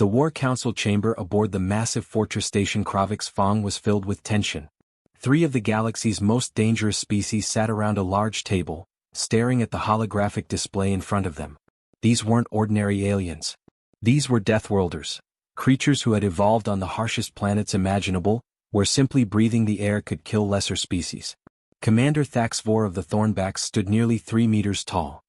The War Council chamber aboard the massive fortress station Kravix Fong was filled with tension. 3 of the galaxy's most dangerous species sat around a large table, staring at the holographic display in front of them. These weren't ordinary aliens. These were Deathworlders, creatures who had evolved on the harshest planets imaginable, where simply breathing the air could kill lesser species. Commander Thaxvor of the Thornbacks stood nearly 3 meters tall.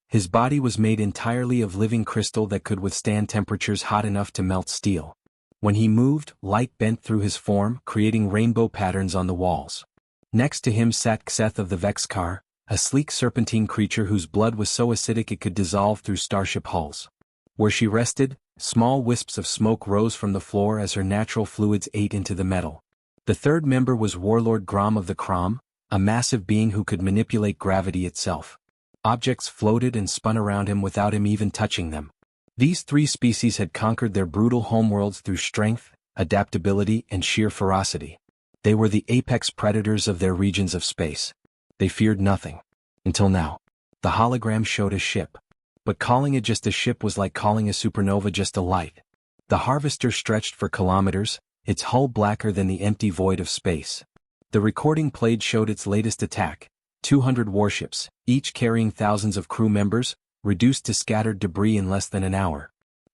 His body was made entirely of living crystal that could withstand temperatures hot enough to melt steel. When he moved, light bent through his form, creating rainbow patterns on the walls. Next to him sat Xeth of the Vexkar, a sleek serpentine creature whose blood was so acidic it could dissolve through starship hulls. Where she rested, small wisps of smoke rose from the floor as her natural fluids ate into the metal. The third member was Warlord Grom of the Crom, a massive being who could manipulate gravity itself. Objects floated and spun around him without him even touching them. These 3 species had conquered their brutal homeworlds through strength, adaptability, and sheer ferocity. They were the apex predators of their regions of space. They feared nothing. Until now. The hologram showed a ship. But calling it just a ship was like calling a supernova just a light. The Harvester stretched for kilometers, its hull blacker than the empty void of space. The recording played showed its latest attack. 200 warships, each carrying thousands of crew members, reduced to scattered debris in less than an hour.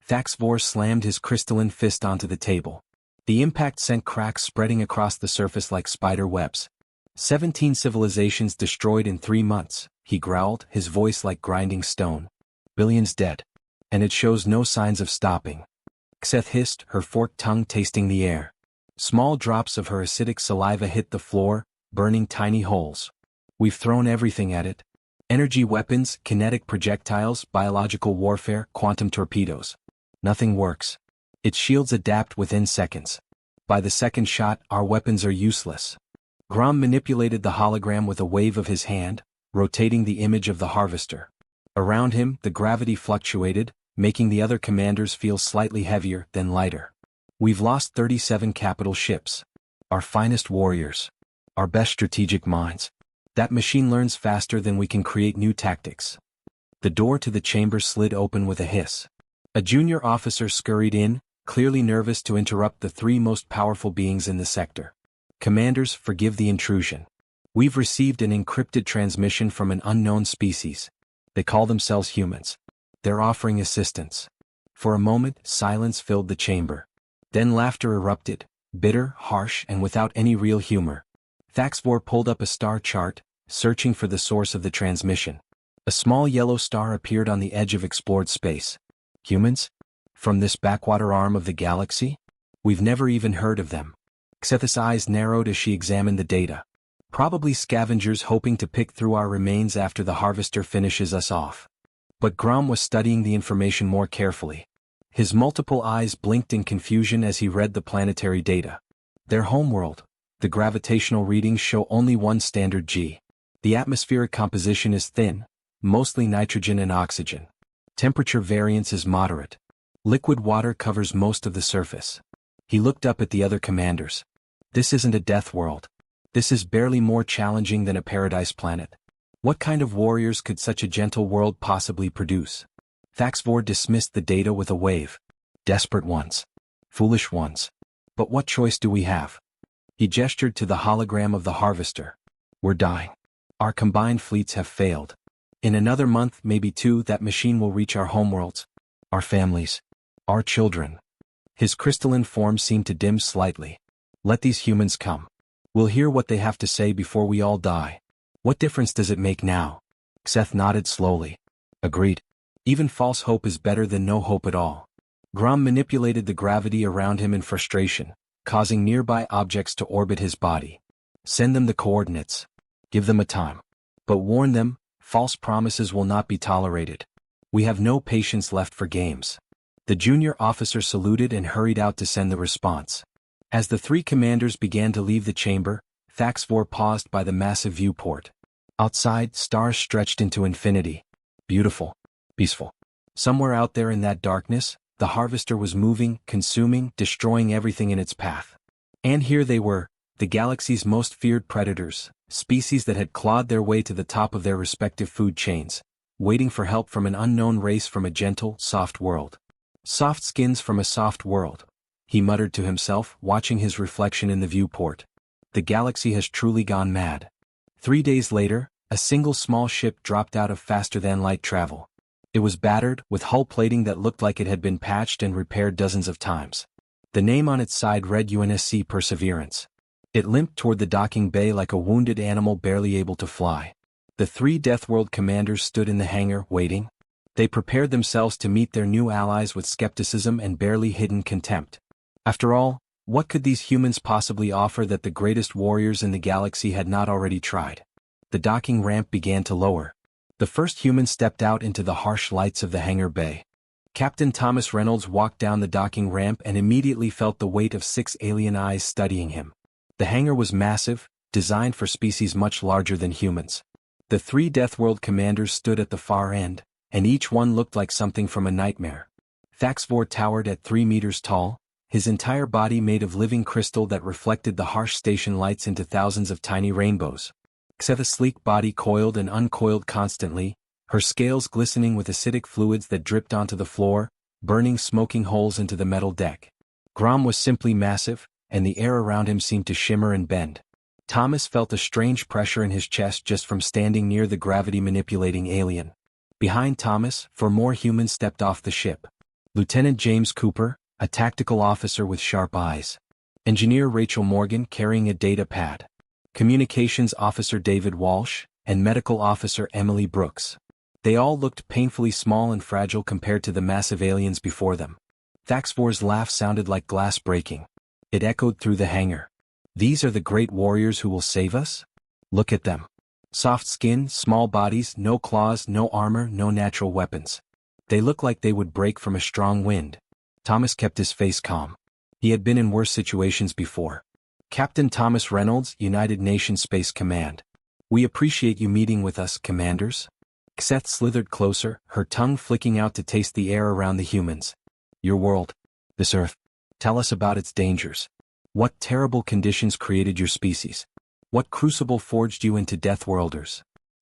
Thaxvor slammed his crystalline fist onto the table. The impact sent cracks spreading across the surface like spider webs. 17 civilizations destroyed in 3 months, he growled, his voice like grinding stone. Billions dead. And it shows no signs of stopping. Xeth hissed, her forked tongue tasting the air. Small drops of her acidic saliva hit the floor, burning tiny holes. We've thrown everything at it. Energy weapons, kinetic projectiles, biological warfare, quantum torpedoes. Nothing works. Its shields adapt within seconds. By the second shot, our weapons are useless. Grom manipulated the hologram with a wave of his hand, rotating the image of the Harvester. Around him, the gravity fluctuated, making the other commanders feel slightly heavier, then lighter. We've lost 37 capital ships. Our finest warriors. Our best strategic minds. That machine learns faster than we can create new tactics. The door to the chamber slid open with a hiss. A junior officer scurried in, clearly nervous to interrupt the 3 most powerful beings in the sector. Commanders, forgive the intrusion. We've received an encrypted transmission from an unknown species. They call themselves humans. They're offering assistance. For a moment, silence filled the chamber. Then laughter erupted, bitter, harsh, and without any real humor. Thaxvor pulled up a star chart, searching for the source of the transmission. A small yellow star appeared on the edge of explored space. Humans? From this backwater arm of the galaxy? We've never even heard of them. Xeth's eyes narrowed as she examined the data. Probably scavengers hoping to pick through our remains after the Harvester finishes us off. But Grom was studying the information more carefully. His multiple eyes blinked in confusion as he read the planetary data. Their homeworld. The gravitational readings show only one standard G. The atmospheric composition is thin, mostly nitrogen and oxygen. Temperature variance is moderate. Liquid water covers most of the surface. He looked up at the other commanders. This isn't a death world. This is barely more challenging than a paradise planet. What kind of warriors could such a gentle world possibly produce? Thaxvor dismissed the data with a wave. Desperate ones. Foolish ones. But what choice do we have? He gestured to the hologram of the Harvester. We're dying. Our combined fleets have failed. In another month, maybe 2, that machine will reach our homeworlds. Our families. Our children. His crystalline form seemed to dim slightly. Let these humans come. We'll hear what they have to say before we all die. What difference does it make now? Xeth nodded slowly. Agreed. Even false hope is better than no hope at all. Grom manipulated the gravity around him in frustration, causing nearby objects to orbit his body. Send them the coordinates. Give them a time. But warn them, false promises will not be tolerated. We have no patience left for games. The junior officer saluted and hurried out to send the response. As the 3 commanders began to leave the chamber, Thaxvor paused by the massive viewport. Outside, stars stretched into infinity. Beautiful. Peaceful. Somewhere out there in that darkness, the Harvester was moving, consuming, destroying everything in its path. And here they were, the galaxy's most feared predators, species that had clawed their way to the top of their respective food chains, waiting for help from an unknown race from a gentle, soft world. Soft skins from a soft world, he muttered to himself, watching his reflection in the viewport. The galaxy has truly gone mad. 3 days later, a single small ship dropped out of faster-than-light travel. It was battered, with hull plating that looked like it had been patched and repaired dozens of times. The name on its side read UNSC Perseverance. It limped toward the docking bay like a wounded animal barely able to fly. The 3 Deathworld commanders stood in the hangar, waiting. They prepared themselves to meet their new allies with skepticism and barely hidden contempt. After all, what could these humans possibly offer that the greatest warriors in the galaxy had not already tried? The docking ramp began to lower. The first human stepped out into the harsh lights of the hangar bay. Captain Thomas Reynolds walked down the docking ramp and immediately felt the weight of 6 alien eyes studying him. The hangar was massive, designed for species much larger than humans. The 3 Deathworld commanders stood at the far end, and each one looked like something from a nightmare. Thaxvor towered at 3 meters tall, his entire body made of living crystal that reflected the harsh station lights into thousands of tiny rainbows. Xetha's sleek body coiled and uncoiled constantly, her scales glistening with acidic fluids that dripped onto the floor, burning smoking holes into the metal deck. Grom was simply massive, and the air around him seemed to shimmer and bend. Thomas felt a strange pressure in his chest just from standing near the gravity-manipulating alien. Behind Thomas, 4 more humans stepped off the ship. Lieutenant James Cooper, a tactical officer with sharp eyes. Engineer Rachel Morgan carrying a data pad. Communications Officer David Walsh, and Medical Officer Emily Brooks. They all looked painfully small and fragile compared to the massive aliens before them. Thaxvor's laugh sounded like glass breaking. It echoed through the hangar. These are the great warriors who will save us? Look at them. Soft skin, small bodies, no claws, no armor, no natural weapons. They look like they would break from a strong wind. Thomas kept his face calm. He had been in worse situations before. Captain Thomas Reynolds, United Nations Space Command. We appreciate you meeting with us, commanders. Xeth slithered closer, her tongue flicking out to taste the air around the humans. Your world. This Earth. Tell us about its dangers. What terrible conditions created your species? What crucible forged you into Deathworlders?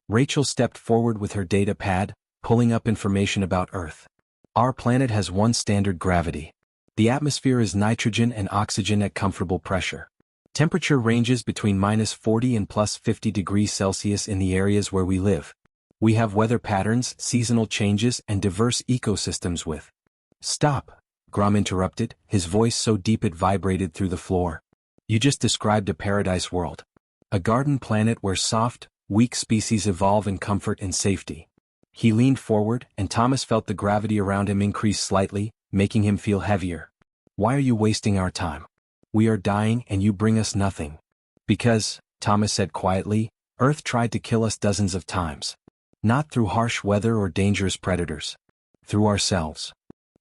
Rachel stepped forward with her data pad, pulling up information about Earth. Our planet has one standard gravity. The atmosphere is nitrogen and oxygen at comfortable pressure. Temperature ranges between -40 and +50 degrees Celsius in the areas where we live. We have weather patterns, seasonal changes, and diverse ecosystems with. Stop, Grom interrupted, his voice so deep it vibrated through the floor. You just described a paradise world. A garden planet where soft, weak species evolve in comfort and safety. He leaned forward, and Thomas felt the gravity around him increase slightly, making him feel heavier. Why are you wasting our time? We are dying and you bring us nothing. Because, Thomas said quietly, Earth tried to kill us dozens of times. Not through harsh weather or dangerous predators. Through ourselves.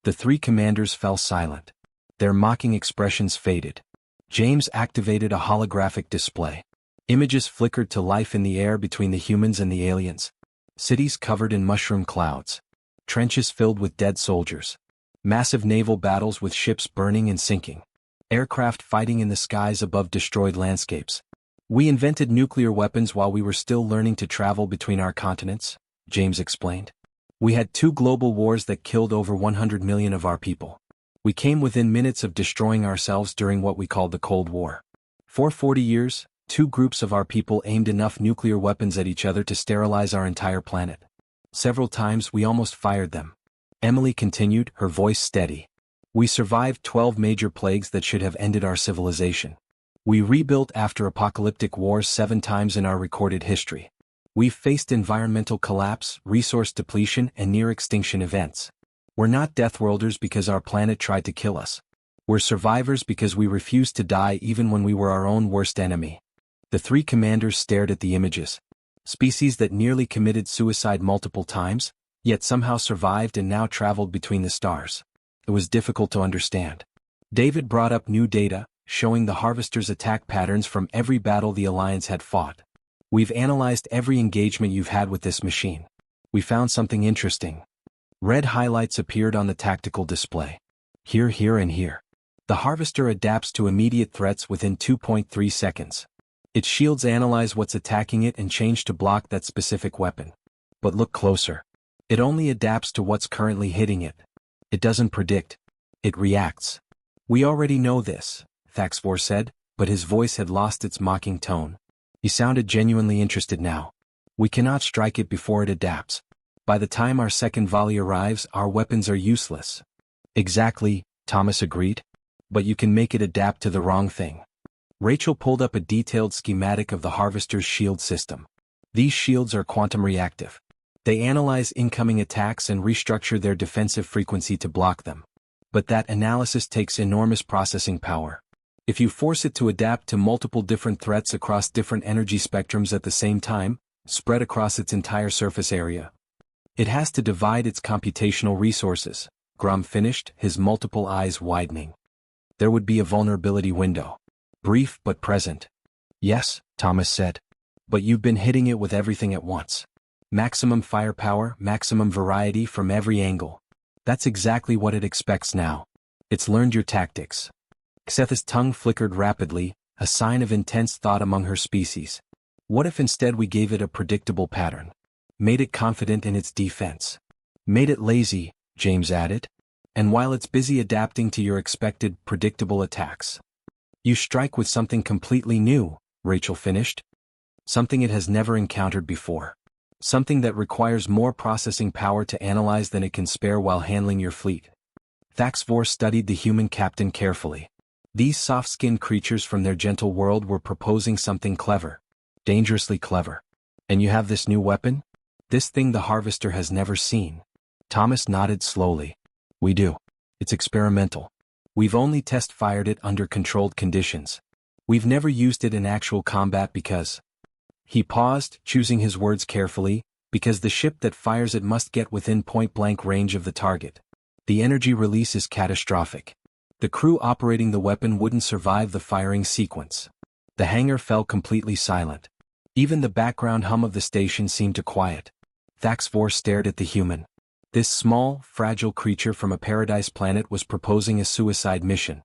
The 3 commanders fell silent. Their mocking expressions faded. James activated a holographic display. Images flickered to life in the air between the humans and the aliens. Cities covered in mushroom clouds. Trenches filled with dead soldiers. Massive naval battles with ships burning and sinking. Aircraft fighting in the skies above destroyed landscapes. We invented nuclear weapons while we were still learning to travel between our continents, James explained. We had 2 global wars that killed over 100 million of our people. We came within minutes of destroying ourselves during what we called the Cold War. For 40 years, 2 groups of our people aimed enough nuclear weapons at each other to sterilize our entire planet. Several times we almost fired them. Emily continued, her voice steady. We survived 12 major plagues that should have ended our civilization. We rebuilt after apocalyptic wars 7 times in our recorded history. We've faced environmental collapse, resource depletion, and near-extinction events. We're not Deathworlders because our planet tried to kill us. We're survivors because we refused to die even when we were our own worst enemy. The 3 commanders stared at the images. Species that nearly committed suicide multiple times, yet somehow survived and now traveled between the stars. It was difficult to understand. David brought up new data, showing the Harvester's attack patterns from every battle the Alliance had fought. We've analyzed every engagement you've had with this machine. We found something interesting. Red highlights appeared on the tactical display. Here, here, and here. The Harvester adapts to immediate threats within 2.3 seconds. Its shields analyze what's attacking it and change to block that specific weapon. But look closer. It only adapts to what's currently hitting it. It doesn't predict. It reacts. We already know this, Thaxvor said, but his voice had lost its mocking tone. He sounded genuinely interested now. We cannot strike it before it adapts. By the time our second volley arrives, our weapons are useless. Exactly, Thomas agreed. But you can make it adapt to the wrong thing. Rachel pulled up a detailed schematic of the Harvester's shield system. These shields are quantum reactive. They analyze incoming attacks and restructure their defensive frequency to block them. But that analysis takes enormous processing power. If you force it to adapt to multiple different threats across different energy spectrums at the same time, spread across its entire surface area, it has to divide its computational resources, Grom finished, his multiple eyes widening. There would be a vulnerability window. Brief but present. Yes, Thomas said. But you've been hitting it with everything at once. Maximum firepower, maximum variety from every angle. That's exactly what it expects now. It's learned your tactics. Xeth's tongue flickered rapidly, a sign of intense thought among her species. What if instead we gave it a predictable pattern? Made it confident in its defense. Made it lazy, James added. And while it's busy adapting to your expected, predictable attacks, you strike with something completely new, Rachel finished. Something it has never encountered before. Something that requires more processing power to analyze than it can spare while handling your fleet. Thaxvor studied the human captain carefully. These soft-skinned creatures from their gentle world were proposing something clever. Dangerously clever. And you have this new weapon? This thing the Harvester has never seen. Thomas nodded slowly. We do. It's experimental. We've only test-fired it under controlled conditions. We've never used it in actual combat because... He paused, choosing his words carefully, because the ship that fires it must get within point-blank range of the target. The energy release is catastrophic. The crew operating the weapon wouldn't survive the firing sequence. The hangar fell completely silent. Even the background hum of the station seemed to quiet. Thaxvor stared at the human. This small, fragile creature from a paradise planet was proposing a suicide mission.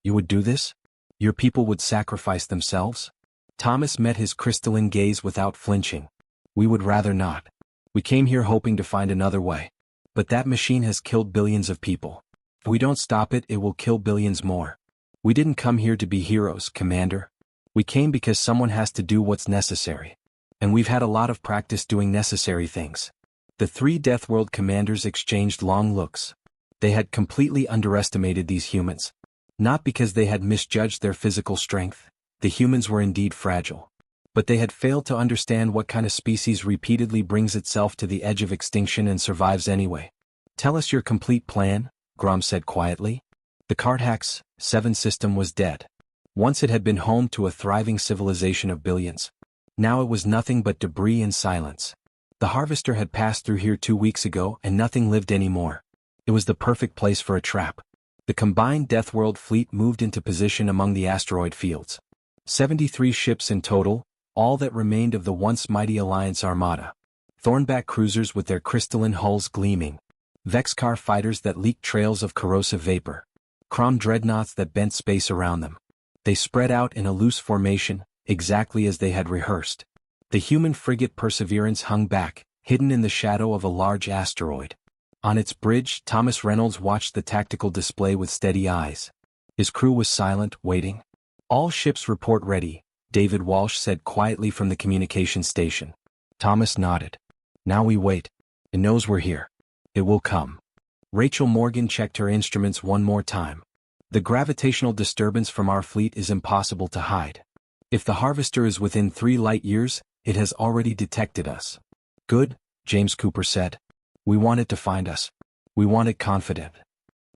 You would do this? Your people would sacrifice themselves? Thomas met his crystalline gaze without flinching. We would rather not. We came here hoping to find another way. But that machine has killed billions of people. If we don't stop it, it will kill billions more. We didn't come here to be heroes, Commander. We came because someone has to do what's necessary. And we've had a lot of practice doing necessary things. The three Deathworld commanders exchanged long looks. They had completely underestimated these humans. Not because they had misjudged their physical strength. The humans were indeed fragile. But they had failed to understand what kind of species repeatedly brings itself to the edge of extinction and survives anyway. Tell us your complete plan, Grom said quietly. The Cartax 7 system was dead. Once it had been home to a thriving civilization of billions. Now it was nothing but debris and silence. The Harvester had passed through here 2 weeks ago and nothing lived anymore. It was the perfect place for a trap. The combined Deathworld fleet moved into position among the asteroid fields. 73 ships in total, all that remained of the once mighty Alliance armada. Thornback cruisers with their crystalline hulls gleaming. Vexcar fighters that leaked trails of corrosive vapor. Crom dreadnoughts that bent space around them. They spread out in a loose formation, exactly as they had rehearsed. The human frigate Perseverance hung back, hidden in the shadow of a large asteroid. On its bridge, Thomas Reynolds watched the tactical display with steady eyes. His crew was silent, waiting. All ships report ready, David Walsh said quietly from the communication station. Thomas nodded. Now we wait. It knows we're here. It will come. Rachel Morgan checked her instruments one more time. The gravitational disturbance from our fleet is impossible to hide. If the Harvester is within 3 light years, it has already detected us. Good, James Cooper said. We want it to find us. We want it confident.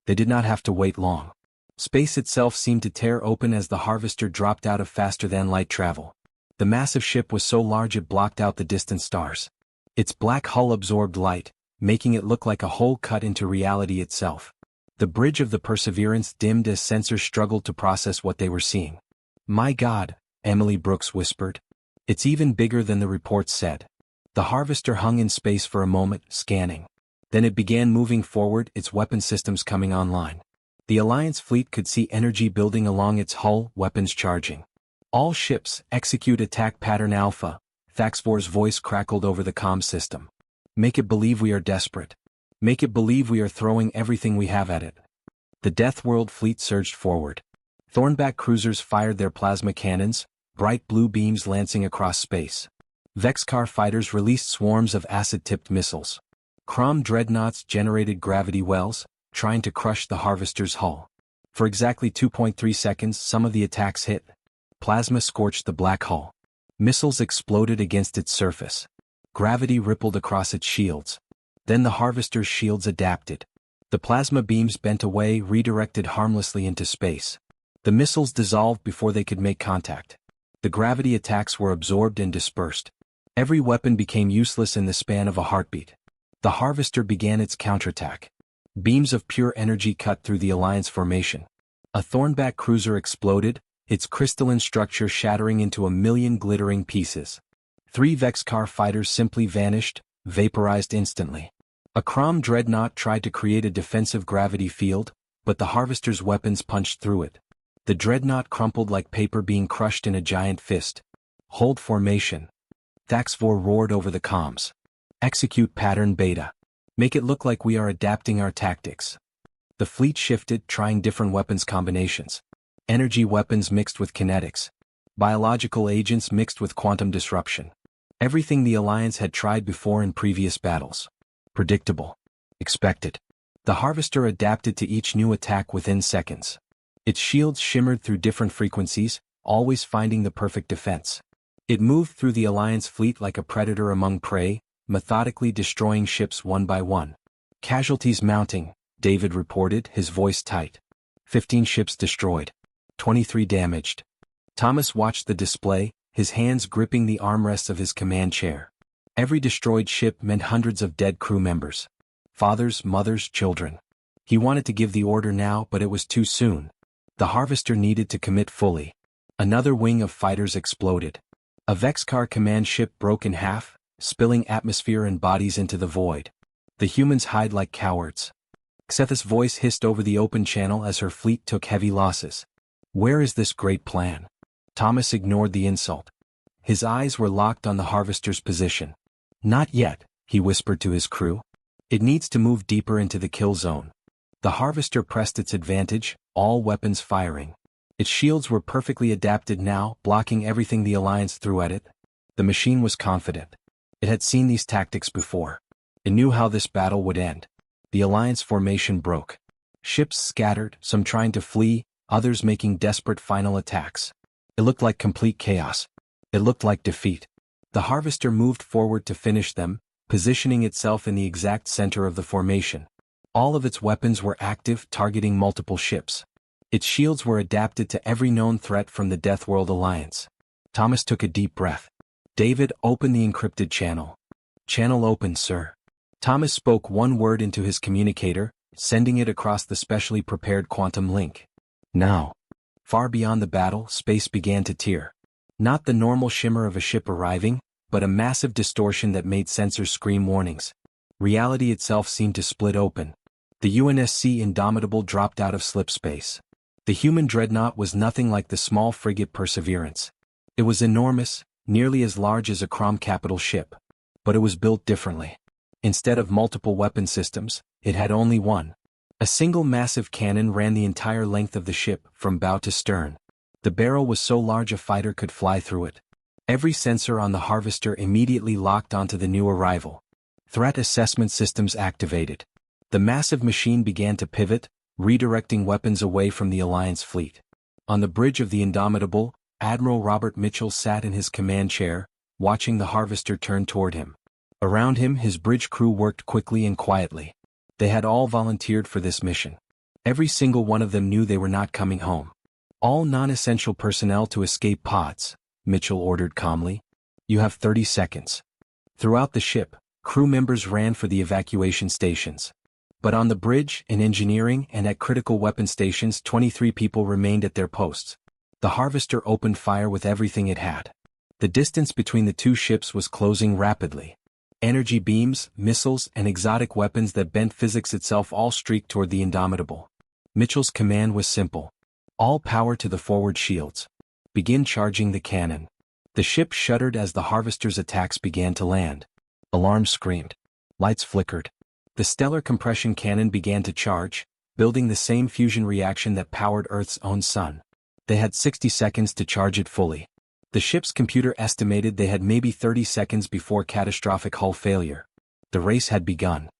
They did not have to wait long. Space itself seemed to tear open as the Harvester dropped out of faster-than-light travel. The massive ship was so large it blocked out the distant stars. Its black hull absorbed light, making it look like a hole cut into reality itself. The bridge of the Perseverance dimmed as sensors struggled to process what they were seeing. My God, Emily Brooks whispered. It's even bigger than the reports said. The Harvester hung in space for a moment, scanning. Then it began moving forward, its weapon systems coming online. The Alliance fleet could see energy building along its hull, weapons charging. All ships, execute attack pattern Alpha, Thaxvor's voice crackled over the comm system. Make it believe we are desperate. Make it believe we are throwing everything we have at it. The Deathworld fleet surged forward. Thornback cruisers fired their plasma cannons, bright blue beams lancing across space. Vexcar fighters released swarms of acid-tipped missiles. Crom dreadnoughts generated gravity wells, trying to crush the Harvester's hull. For exactly 2.3 seconds, some of the attacks hit. Plasma scorched the black hull. Missiles exploded against its surface. Gravity rippled across its shields. Then the Harvester's shields adapted. The plasma beams bent away, redirected harmlessly into space. The missiles dissolved before they could make contact. The gravity attacks were absorbed and dispersed. Every weapon became useless in the span of a heartbeat. The Harvester began its counterattack. Beams of pure energy cut through the Alliance formation. A Thornback cruiser exploded, its crystalline structure shattering into a million glittering pieces. 3 Vexcar fighters simply vanished, vaporized instantly. A Crom dreadnought tried to create a defensive gravity field, but the Harvester's weapons punched through it. The dreadnought crumpled like paper being crushed in a giant fist. Hold formation. Thaxvor roared over the comms. Execute pattern beta. Make it look like we are adapting our tactics. The fleet shifted, trying different weapons combinations. Energy weapons mixed with kinetics. Biological agents mixed with quantum disruption. Everything the Alliance had tried before in previous battles. Predictable. Expected. The Harvester adapted to each new attack within seconds. Its shields shimmered through different frequencies, always finding the perfect defense. It moved through the Alliance fleet like a predator among prey, methodically destroying ships one by one. Casualties mounting, David reported, his voice tight. 15 ships destroyed. 23 damaged. Thomas watched the display, his hands gripping the armrests of his command chair. Every destroyed ship meant hundreds of dead crew members. Fathers, mothers, children. He wanted to give the order now, but it was too soon. The Harvester needed to commit fully. Another wing of fighters exploded. A Vexcar command ship broke in half, spilling atmosphere and bodies into the void. The humans hide like cowards. Xeth's voice hissed over the open channel as her fleet took heavy losses. Where is this great plan? Thomas ignored the insult. His eyes were locked on the Harvester's position. Not yet, he whispered to his crew. It needs to move deeper into the kill zone. The Harvester pressed its advantage, all weapons firing. Its shields were perfectly adapted now, blocking everything the Alliance threw at it. The machine was confident. It had seen these tactics before. It knew how this battle would end. The Alliance formation broke. Ships scattered, some trying to flee, others making desperate final attacks. It looked like complete chaos. It looked like defeat. The Harvester moved forward to finish them, positioning itself in the exact center of the formation. All of its weapons were active, targeting multiple ships. Its shields were adapted to every known threat from the Deathworld Alliance. Thomas took a deep breath. David, open the encrypted channel. Channel open, sir. Thomas spoke one word into his communicator, sending it across the specially prepared quantum link. Now. Far beyond the battle, space began to tear. Not the normal shimmer of a ship arriving, but a massive distortion that made sensors scream warnings. Reality itself seemed to split open. The UNSC Indomitable dropped out of slipspace. The human dreadnought was nothing like the small frigate Perseverance. It was enormous, nearly as large as a Crom capital ship. But it was built differently. Instead of multiple weapon systems, it had only one. A single massive cannon ran the entire length of the ship, from bow to stern. The barrel was so large a fighter could fly through it. Every sensor on the Harvester immediately locked onto the new arrival. Threat assessment systems activated. The massive machine began to pivot, redirecting weapons away from the Alliance fleet. On the bridge of the Indomitable, Admiral Robert Mitchell sat in his command chair, watching the Harvester turn toward him. Around him, his bridge crew worked quickly and quietly. They had all volunteered for this mission. Every single one of them knew they were not coming home. All non-essential personnel to escape pods, Mitchell ordered calmly. You have 30 seconds. Throughout the ship, crew members ran for the evacuation stations. But on the bridge, in engineering, and at critical weapon stations, 23 people remained at their posts. The Harvester opened fire with everything it had. The distance between the two ships was closing rapidly. Energy beams, missiles, and exotic weapons that bent physics itself all streaked toward the Indomitable. Mitchell's command was simple. All power to the forward shields. Begin charging the cannon. The ship shuddered as the Harvester's attacks began to land. Alarms screamed. Lights flickered. The stellar compression cannon began to charge, building the same fusion reaction that powered Earth's own sun. They had 60 seconds to charge it fully. The ship's computer estimated they had maybe 30 seconds before catastrophic hull failure. The race had begun.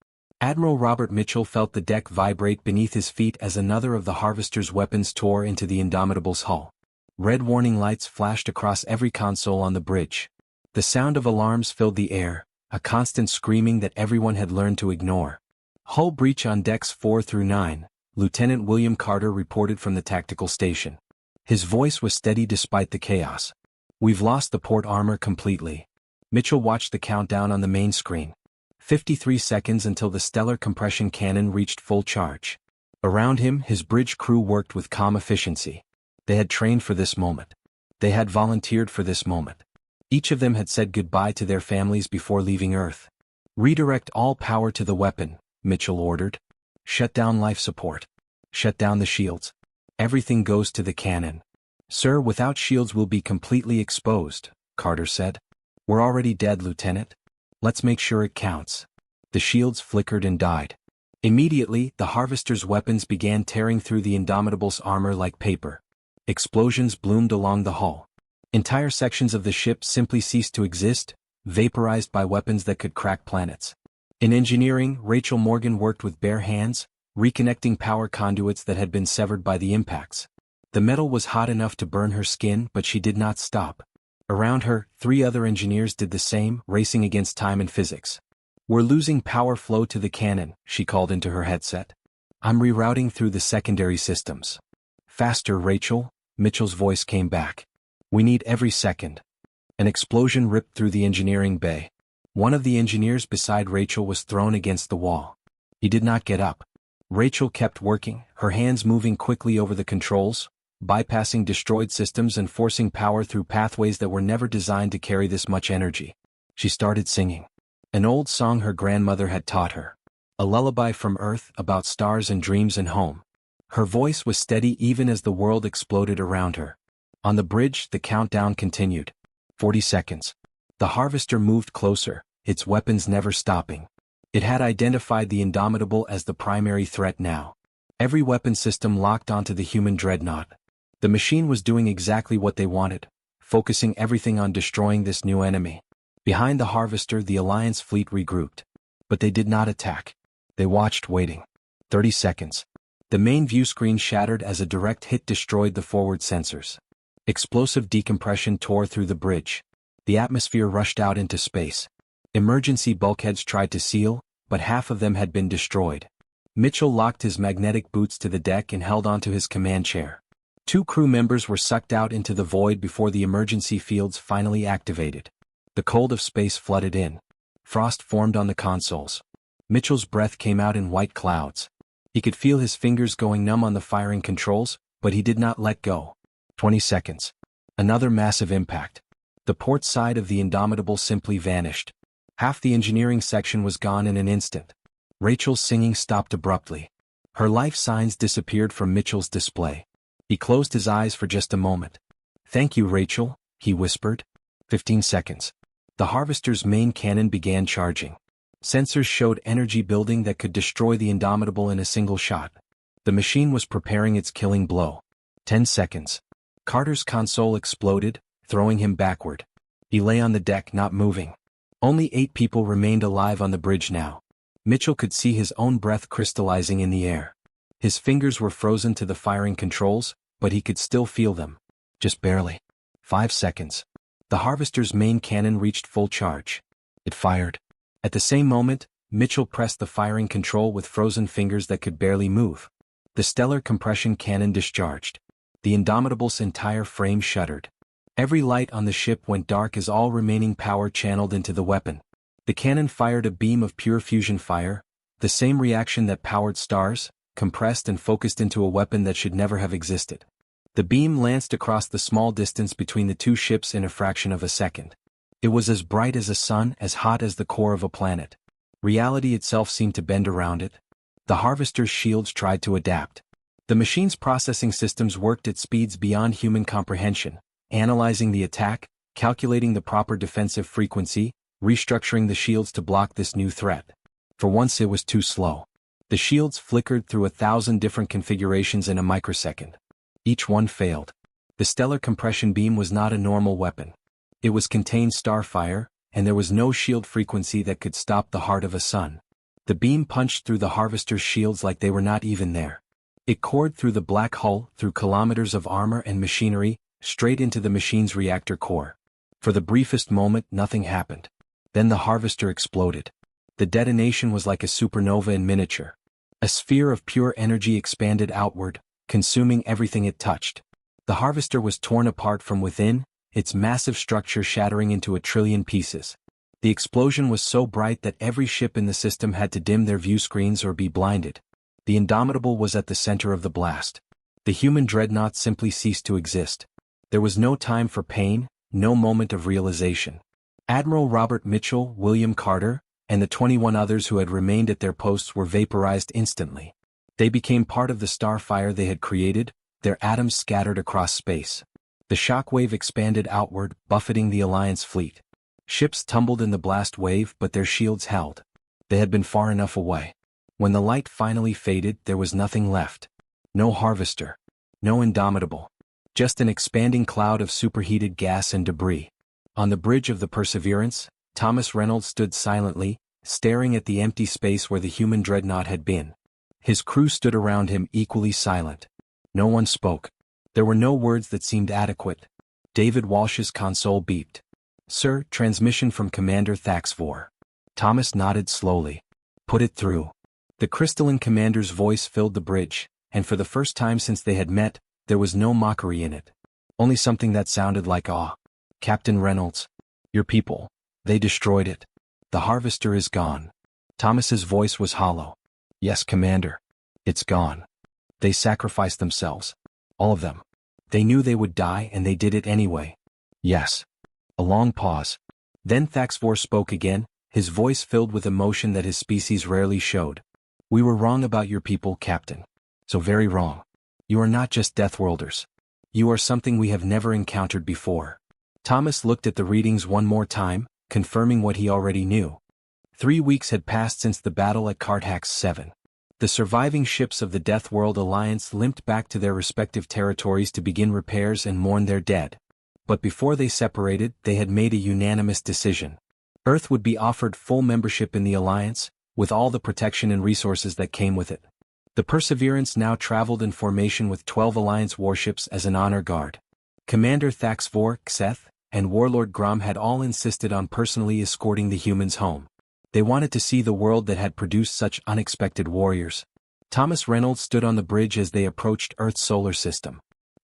Admiral Robert Mitchell felt the deck vibrate beneath his feet as another of the Harvester's weapons tore into the Indomitable's hull. Red warning lights flashed across every console on the bridge. The sound of alarms filled the air, a constant screaming that everyone had learned to ignore. Hull breach on decks 4 through 9, Lieutenant William Carter reported from the tactical station. His voice was steady despite the chaos. "We've lost the port armor completely." Mitchell watched the countdown on the main screen. 53 seconds until the stellar compression cannon reached full charge. Around him, his bridge crew worked with calm efficiency. They had trained for this moment. They had volunteered for this moment. Each of them had said goodbye to their families before leaving Earth. "Redirect all power to the weapon," Mitchell ordered. "Shut down life support. Shut down the shields. Everything goes to the cannon." "Sir, without shields we'll be completely exposed," Carter said. "We're already dead, Lieutenant. Let's make sure it counts." The shields flickered and died. Immediately, the Harvester's weapons began tearing through the Indomitable's armor like paper. Explosions bloomed along the hull. Entire sections of the ship simply ceased to exist, vaporized by weapons that could crack planets. In engineering, Rachel Morgan worked with bare hands, reconnecting power conduits that had been severed by the impacts. The metal was hot enough to burn her skin, but she did not stop. Around her, 3 other engineers did the same, racing against time and physics. "We're losing power flow to the cannon," she called into her headset. "I'm rerouting through the secondary systems." "Faster, Rachel," Mitchell's voice came back. "We need every second." An explosion ripped through the engineering bay. One of the engineers beside Rachel was thrown against the wall. He did not get up. Rachel kept working, her hands moving quickly over the controls, bypassing destroyed systems and forcing power through pathways that were never designed to carry this much energy. She started singing. An old song her grandmother had taught her. A lullaby from Earth about stars and dreams and home. Her voice was steady even as the world exploded around her. On the bridge, the countdown continued. 40 seconds. The Harvester moved closer, its weapons never stopping. It had identified the Indomitable as the primary threat now. Every weapon system locked onto the human dreadnought. The machine was doing exactly what they wanted, focusing everything on destroying this new enemy. Behind the Harvester, the Alliance fleet regrouped. But they did not attack. They watched, waiting. 30 seconds. The main view screen shattered as a direct hit destroyed the forward sensors. Explosive decompression tore through the bridge. The atmosphere rushed out into space. Emergency bulkheads tried to seal, but half of them had been destroyed. Mitchell locked his magnetic boots to the deck and held onto his command chair. 2 crew members were sucked out into the void before the emergency fields finally activated. The cold of space flooded in. Frost formed on the consoles. Mitchell's breath came out in white clouds. He could feel his fingers going numb on the firing controls, but he did not let go. 20 seconds. Another massive impact. The port side of the Indomitable simply vanished. Half the engineering section was gone in an instant. Rachel's singing stopped abruptly. Her life signs disappeared from Mitchell's display. He closed his eyes for just a moment. "Thank you, Rachel," he whispered. 15 seconds. The Harvester's main cannon began charging. Sensors showed energy building that could destroy the Indomitable in a single shot. The machine was preparing its killing blow. 10 seconds. Carter's console exploded, throwing him backward. He lay on the deck, not moving. Only 8 people remained alive on the bridge now. Mitchell could see his own breath crystallizing in the air. His fingers were frozen to the firing controls, but he could still feel them. Just barely. 5 seconds. The Harvester's main cannon reached full charge. It fired. At the same moment, Mitchell pressed the firing control with frozen fingers that could barely move. The stellar compression cannon discharged. The Indomitable's entire frame shuddered. Every light on the ship went dark as all remaining power channeled into the weapon. The cannon fired a beam of pure fusion fire, the same reaction that powered stars, compressed and focused into a weapon that should never have existed. The beam lanced across the small distance between the 2 ships in a fraction of a second. It was as bright as a sun, as hot as the core of a planet. Reality itself seemed to bend around it. The Harvester's shields tried to adapt. The machine's processing systems worked at speeds beyond human comprehension, analyzing the attack, calculating the proper defensive frequency, restructuring the shields to block this new threat. For once it was too slow. The shields flickered through 1,000 different configurations in a microsecond. Each one failed. The stellar compression beam was not a normal weapon. It was contained starfire, and there was no shield frequency that could stop the heart of a sun. The beam punched through the harvester's shields like they were not even there. It cored through the black hull, through kilometers of armor and machinery, straight into the machine's reactor core. For the briefest moment, nothing happened. Then the harvester exploded. The detonation was like a supernova in miniature. A sphere of pure energy expanded outward, consuming everything it touched. The harvester was torn apart from within, its massive structure shattering into 1 trillion pieces. The explosion was so bright that every ship in the system had to dim their view screens or be blinded. The Indomitable was at the center of the blast. The human dreadnought simply ceased to exist. There was no time for pain, no moment of realization. Admiral Robert Mitchell, William Carter, and the 21 others who had remained at their posts were vaporized instantly. They became part of the starfire they had created, their atoms scattered across space. The shockwave expanded outward, buffeting the Alliance fleet. Ships tumbled in the blast wave, but their shields held. They had been far enough away. When the light finally faded, there was nothing left. No harvester. No Indomitable. Just an expanding cloud of superheated gas and debris. On the bridge of the Perseverance, Thomas Reynolds stood silently, staring at the empty space where the human dreadnought had been. His crew stood around him equally silent. No one spoke. There were no words that seemed adequate. David Walsh's console beeped. "Sir, transmission from Commander Thaxvor." Thomas nodded slowly. "Put it through." The crystalline commander's voice filled the bridge, and for the first time since they had met, there was no mockery in it. Only something that sounded like awe. "Captain Reynolds. Your people. They destroyed it. The harvester is gone." Thomas's voice was hollow. "Yes, Commander. It's gone. They sacrificed themselves. All of them. They knew they would die and they did it anyway." "Yes." A long pause. Then Thaxvor spoke again, his voice filled with emotion that his species rarely showed. "We were wrong about your people, Captain. So very wrong. You are not just Deathworlders. You are something we have never encountered before." Thomas looked at the readings one more time, confirming what he already knew. 3 weeks had passed since the battle at Cartax 7. The surviving ships of the Deathworld Alliance limped back to their respective territories to begin repairs and mourn their dead. But before they separated, they had made a unanimous decision. Earth would be offered full membership in the Alliance, with all the protection and resources that came with it. The Perseverance now traveled in formation with 12 Alliance warships as an honor guard. Commander Thaxvor, Xeth, and Warlord Grom had all insisted on personally escorting the humans home. They wanted to see the world that had produced such unexpected warriors. Thomas Reynolds stood on the bridge as they approached Earth's solar system.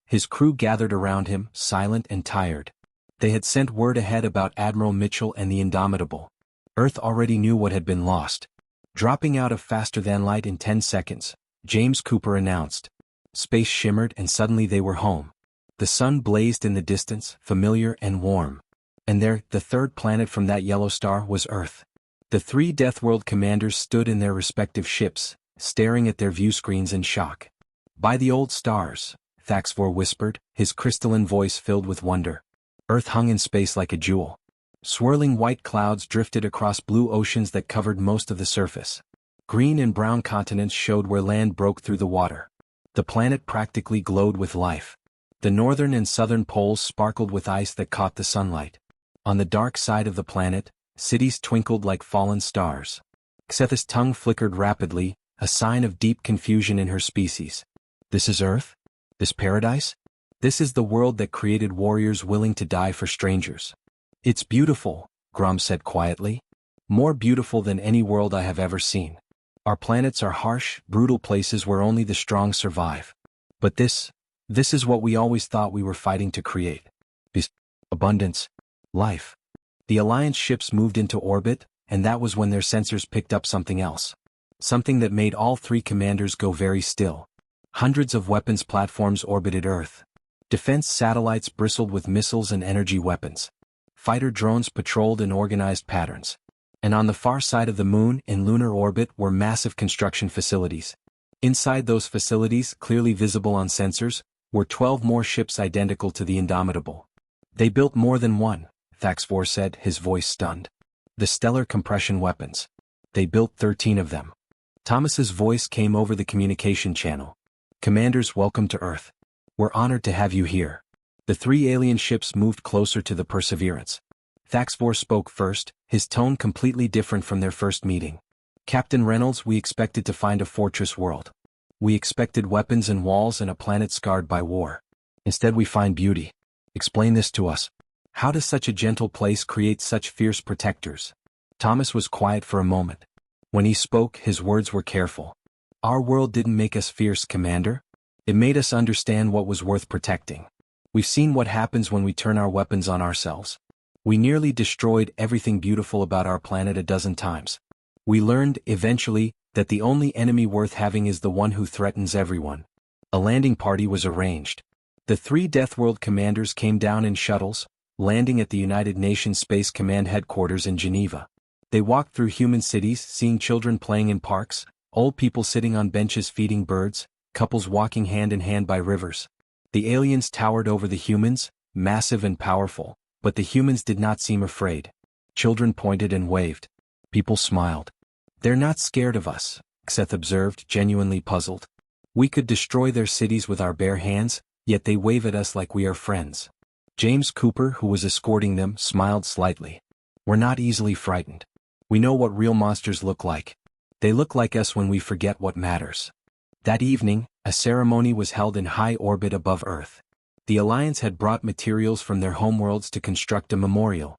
His crew gathered around him, silent and tired. They had sent word ahead about Admiral Mitchell and the Indomitable. Earth already knew what had been lost. Dropping out of faster-than-light in 10 seconds, James Cooper announced. Space shimmered and suddenly they were home. The sun blazed in the distance, familiar and warm. And there, the third planet from that yellow star was Earth. The 3 Deathworld commanders stood in their respective ships, staring at their view screens in shock. "By the old stars," Thaxvor whispered, his crystalline voice filled with wonder. Earth hung in space like a jewel. Swirling white clouds drifted across blue oceans that covered most of the surface. Green and brown continents showed where land broke through the water. The planet practically glowed with life. The northern and southern poles sparkled with ice that caught the sunlight. On the dark side of the planet, cities twinkled like fallen stars. Xeth's tongue flickered rapidly, a sign of deep confusion in her species. "This is Earth? This paradise? This is the world that created warriors willing to die for strangers." "It's beautiful," Grom said quietly. "More beautiful than any world I have ever seen. Our planets are harsh, brutal places where only the strong survive. But this is what we always thought we were fighting to create. Peace, abundance, life." The Alliance ships moved into orbit, and that was when their sensors picked up something else. Something that made all 3 commanders go very still. Hundreds of weapons platforms orbited Earth. Defense satellites bristled with missiles and energy weapons. Fighter drones patrolled in organized patterns. And on the far side of the moon, in lunar orbit, were massive construction facilities. Inside those facilities, clearly visible on sensors, were 12 more ships identical to the Indomitable. "They built more than one," Thaxvor said, his voice stunned. "The stellar compression weapons. They built 13 of them. Thomas's voice came over the communication channel. Commanders, welcome to Earth. We're honored to have you here. The 3 alien ships moved closer to the Perseverance. Thaxvor spoke first, his tone completely different from their first meeting. Captain Reynolds, we expected to find a fortress world. We expected weapons and walls and a planet scarred by war. Instead we find beauty. Explain this to us. How does such a gentle place create such fierce protectors? Thomas was quiet for a moment. When he spoke, his words were careful. Our world didn't make us fierce, Commander. It made us understand what was worth protecting. We've seen what happens when we turn our weapons on ourselves. We nearly destroyed everything beautiful about our planet a dozen times. We learned, eventually, that the only enemy worth having is the one who threatens everyone. A landing party was arranged. The 3 Deathworld commanders came down in shuttles, landing at the United Nations Space Command headquarters in Geneva. They walked through human cities, seeing children playing in parks, old people sitting on benches feeding birds, couples walking hand in hand by rivers. The aliens towered over the humans, massive and powerful, but the humans did not seem afraid. Children pointed and waved. People smiled. They're not scared of us, Xeth observed, genuinely puzzled. We could destroy their cities with our bare hands, yet they wave at us like we are friends. James Cooper, who was escorting them, smiled slightly. We're not easily frightened. We know what real monsters look like. They look like us when we forget what matters. That evening, a ceremony was held in high orbit above Earth. The Alliance had brought materials from their homeworlds to construct a memorial.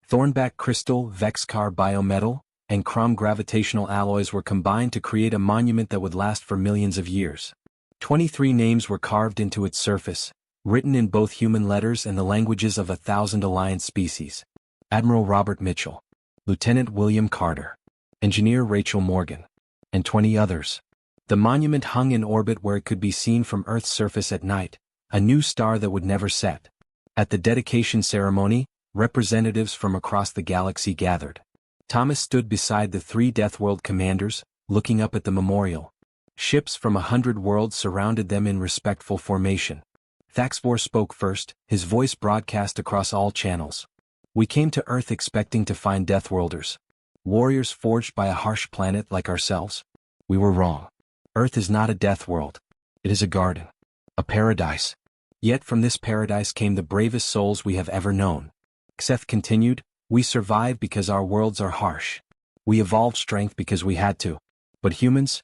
Thornback crystal, Vexcar biometal, and Crom gravitational alloys were combined to create a monument that would last for millions of years. 23 names were carved into its surface, written in both human letters and the languages of 1,000 Alliance species. Admiral Robert Mitchell, Lieutenant William Carter, Engineer Rachel Morgan, and 20 others. The monument hung in orbit where it could be seen from Earth's surface at night, a new star that would never set. At the dedication ceremony, representatives from across the galaxy gathered. Thomas stood beside the 3 Deathworld commanders, looking up at the memorial. Ships from 100 worlds surrounded them in respectful formation. Thaxvor spoke first, his voice broadcast across all channels. We came to Earth expecting to find Deathworlders. Warriors forged by a harsh planet like ourselves. We were wrong. Earth is not a death world. It is a garden. A paradise. Yet from this paradise came the bravest souls we have ever known. Xeth continued, we survive because our worlds are harsh. We evolved strength because we had to. But humans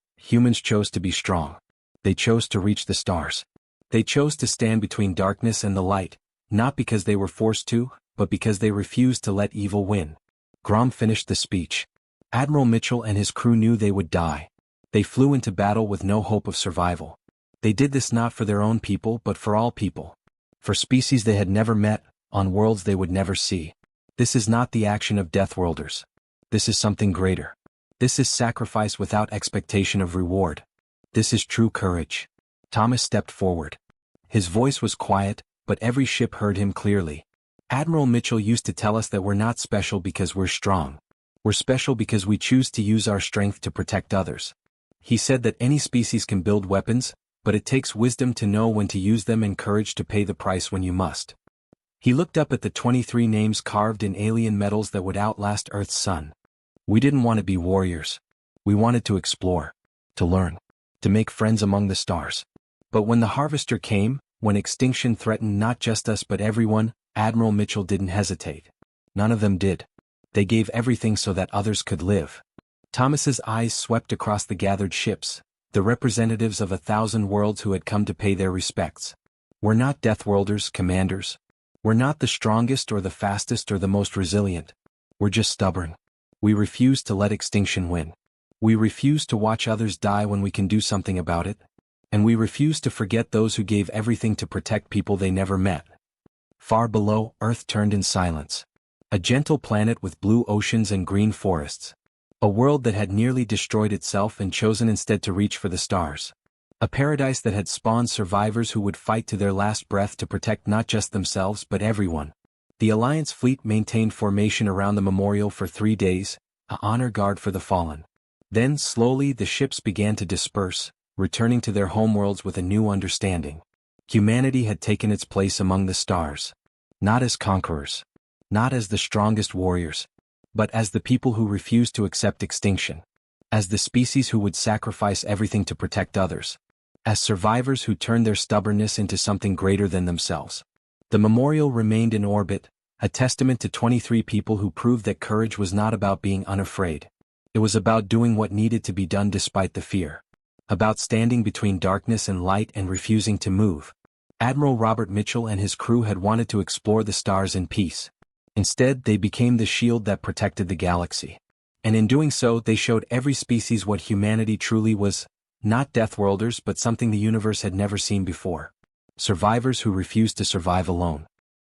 chose to be strong. They chose to reach the stars. They chose to stand between darkness and the light, not because they were forced to, but because they refused to let evil win. Grom finished the speech. Admiral Mitchell and his crew knew they would die. They flew into battle with no hope of survival. They did this not for their own people but for all people. For species they had never met, on worlds they would never see. This is not the action of Deathworlders. This is something greater. This is sacrifice without expectation of reward. This is true courage. Thomas stepped forward. His voice was quiet, but every ship heard him clearly. Admiral Mitchell used to tell us that we're not special because we're strong. We're special because we choose to use our strength to protect others. He said that any species can build weapons, but it takes wisdom to know when to use them and courage to pay the price when you must. He looked up at the 23 names carved in alien metals that would outlast Earth's sun. We didn't want to be warriors. We wanted to explore, to learn, to make friends among the stars. But when the harvester came, when extinction threatened not just us but everyone, Admiral Mitchell didn't hesitate. None of them did. They gave everything so that others could live. Thomas's eyes swept across the gathered ships, the representatives of 1,000 worlds who had come to pay their respects. We're not Deathworlders, commanders. We're not the strongest or the fastest or the most resilient. We're just stubborn. We refuse to let extinction win. We refuse to watch others die when we can do something about it. And we refuse to forget those who gave everything to protect people they never met. Far below, Earth turned in silence. A gentle planet with blue oceans and green forests. A world that had nearly destroyed itself and chosen instead to reach for the stars. A paradise that had spawned survivors who would fight to their last breath to protect not just themselves but everyone. The Alliance fleet maintained formation around the memorial for 3 days, an honor guard for the fallen. Then slowly the ships began to disperse, returning to their homeworlds with a new understanding. Humanity had taken its place among the stars. Not as conquerors. Not as the strongest warriors. but as the people who refused to accept extinction, as the species who would sacrifice everything to protect others, as survivors who turned their stubbornness into something greater than themselves. The memorial remained in orbit, a testament to 23 people who proved that courage was not about being unafraid. It was about doing what needed to be done despite the fear. About standing between darkness and light and refusing to move. Admiral Robert Mitchell and his crew had wanted to explore the stars in peace. Instead, they became the shield that protected the galaxy. And in doing so, they showed every species what humanity truly was, not Deathworlders but something the universe had never seen before. Survivors who refused to survive alone.